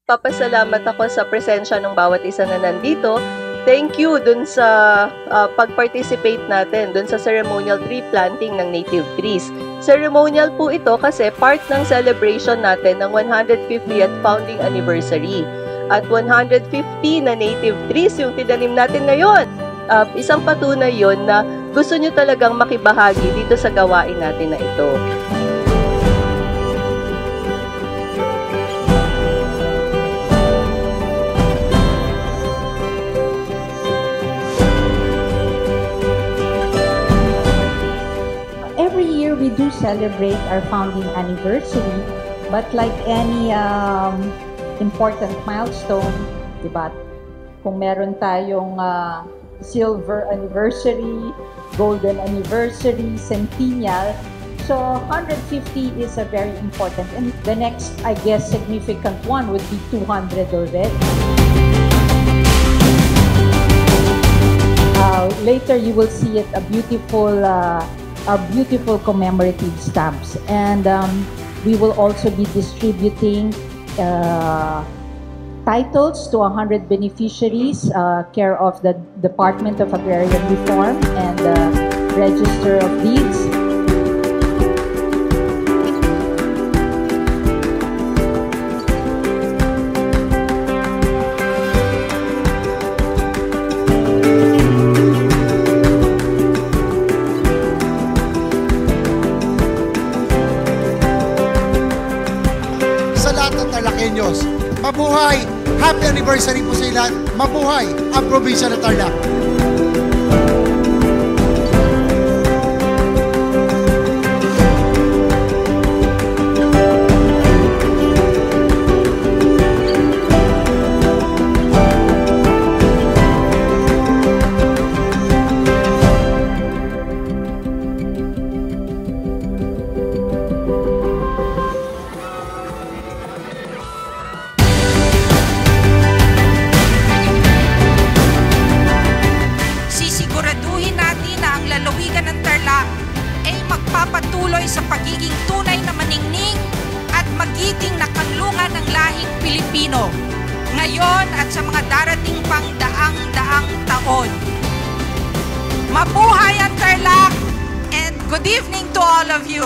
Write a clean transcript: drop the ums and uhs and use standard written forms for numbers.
Nagpapasalamat ako sa presensya ng bawat isa na nandito. Thank you dun sa pag-participate natin dun sa ceremonial tree planting ng native trees. Ceremonial po ito kasi part ng celebration natin ng 150th founding anniversary. At 150 na native trees yung tinanim natin ngayon. Isang patunay yon na gusto nyo talagang makibahagi dito sa gawain natin na ito. Every year we do celebrate our founding anniversary, but like any important milestone, diba? Kung meron tayong silver anniversary, golden anniversary, centennial, so 150 is a very important, and the next, I guess, significant one would be 200 already. Later you will see it, a beautiful commemorative stamps, and we will also be distributing titles to 100 beneficiaries, care of the Department of Agrarian Reform and the Register of Deeds. Sa lahat ng Tarlakeños, mabuhay! Happy anniversary po sa ilan! Mabuhay ang probinsya ng Tarlac! Lalawigan ng Tarlac ay magpapatuloy sa pagiging tunay na maningning at magiting na kanlungan ng lahing Pilipino ngayon at sa mga darating pang daang-daang taon. Mabuhay ang Tarlac, and good evening to all of you!